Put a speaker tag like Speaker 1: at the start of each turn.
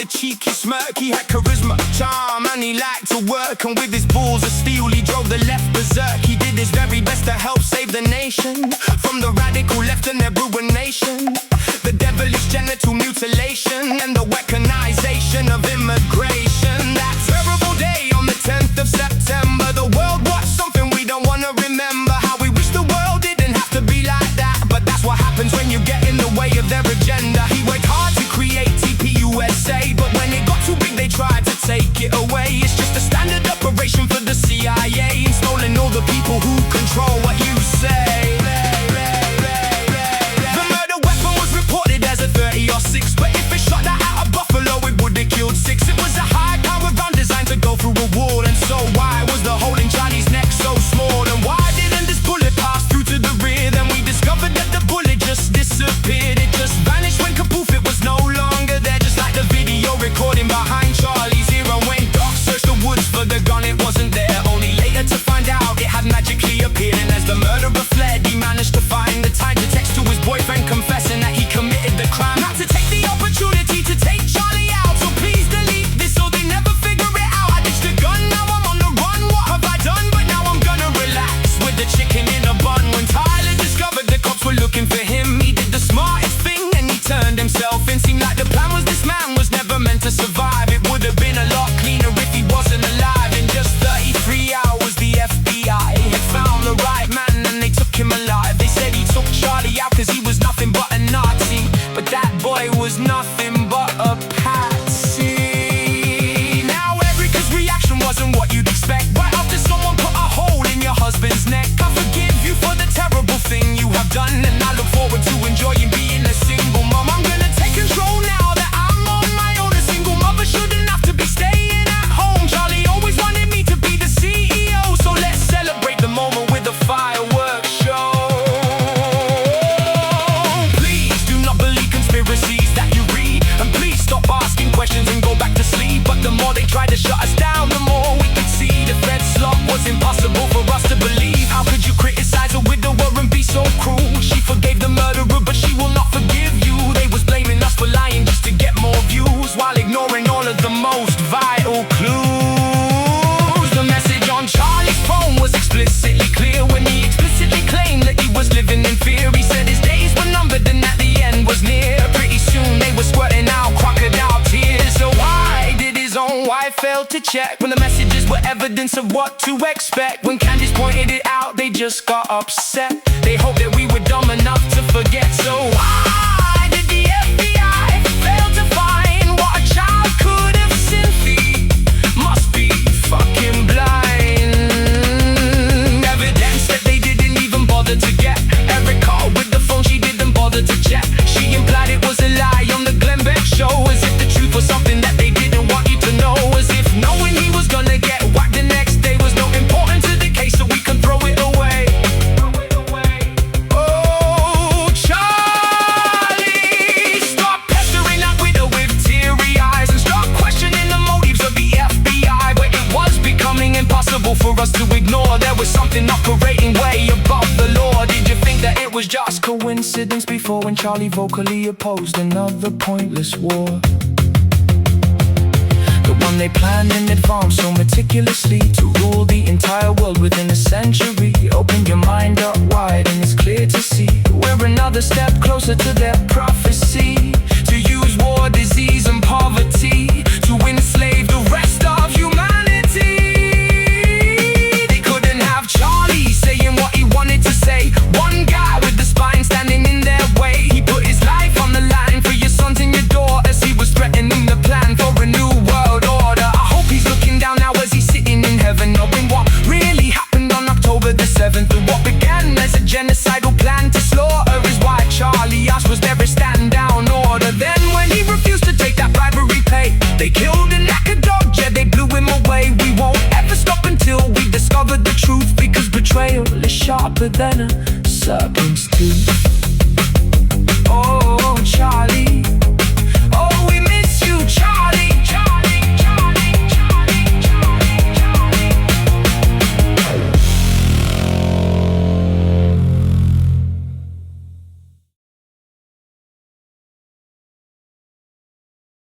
Speaker 1: cheeky smirk. He had charisma, charm, and he liked to work. And with his balls of steel he drove the left berserk. He did his very best to help save the nation from the radical left and their ruination, the devilish genital mutilation, and the weaponization of immigration. That terrible day on the 10th of September, the world watched something we don't want to remember. How we wish the world didn't have to be like that, but that's what happens when you get in the way of their agenda. He worked hard to create TPUSA, but when it got too big they tried to take it away. It's just a standard operation for the CIA, installing all the people who control what you say. The murder weapon was reported as a 30 or 6, but if it shot that out of Buffalo it would have killed 6. It was a high-powered round designed to go through a wall. And so why was the hole in Charlie's neck so small? And why didn't this bullet pass through to the rear? Then we discovered that the bullet just disappeared. It just vanished when kapoof, it was no longer there. Just like the video recording behind Charlie's ear. And when Doc searched the woods for the gun, it wasn't there, only later to find out it had magically appeared. And as the murderer fled, he managed to find the time to text to his boyfriend confessing that he committed the crime. Not to take the opportunity to take Charlie out, so please delete this so they never figure it out. I ditched the gun, now I'm on the run. What have I done? But now I'm gonna relax with the chicken in a bun. When Tyler discovered the cops were looking for him, he did the smartest thing and he turned himself in. Seemed like the plan was this man was never meant to survive. It would have been a lot cleaner if he wasn't alive. In just 33 hours the FBI had found the right man and they took him alive. They said he took Charlie out cause he was nothing but a Nazi, but that boy was nothing but a patsy. Now Erica's reaction wasn't what you'd expect. Right after someone put a hole in your husband's neck. I forgive you for the terrible thing you have done, and I look forward to enjoying being a single mom. I'm gonna take control now that I'm on my own. A single mother shouldn't have to be staying at home. Charlie always wanted me to be the CEO, so let's celebrate the moment with a fireworks show. Please do not believe conspiracies that you read, and please stop asking questions and go back to sleep. But the more they tried to shut us down, the more we could see the Fed slot was impossible for us to believe. How could you criticize a widower and be so cruel? She forgave the murderer, but she will not forgive you. They was blaming us for lying just to get more views, while ignoring all of the most vital clues. The message on Charlie's phone was explicitly clear when he explicitly claimed that he was living in fear. He said his days were numbered and that the end was near. Pretty soon they were squirting out crocodile tears. So why did his own wife fail to check when the messages were evidence of what to expect? When Candice pointed it out, they just got upset. They hoped that we were dumb enough to forget. So why did the FBI fail to find what a child could have seen? Must be fucking blind. Evidence that they didn't even bother to get. Every call with the phone she didn't bother to check. She implied it was a lie on the Glenn Beck show, as if the truth was something that they didn't want you to know. As if knowing he was gonna get whacked the next day was no important to the case, so we can throw it away. Oh, Charlie, stop pestering that widow with teary eyes and stop questioning the motives of the FBI. But it was becoming impossible for us to ignore. There was something operating way above the law. Did you think that it was just coincidence before, when Charlie vocally opposed another pointless war? The one they planned in advance so meticulously, to rule the entire world within a century. Open your mind up wide and it's clear to see we're another step closer to their prophecy. To use war, disease and poverty to enslave the rest of humanity. They couldn't have Charlie saying what he wanted to say. One guy with the spine standing in their way. He put his life on the line for your sons and your daughters. He was threatening the plan for a new world order. I hope he's looking down now as he's sitting in heaven, knowing what really happened on October the 7th. And what began as a genocidal plan to slaughter his wife Charlie asked, was there a stand down order? Then when he refused to take that bribery pay, they killed him like a dog, yeah, they blew him away. We won't ever stop until we discover the truth, because betrayal is sharper than a serpent's tooth. Oh, Charlie,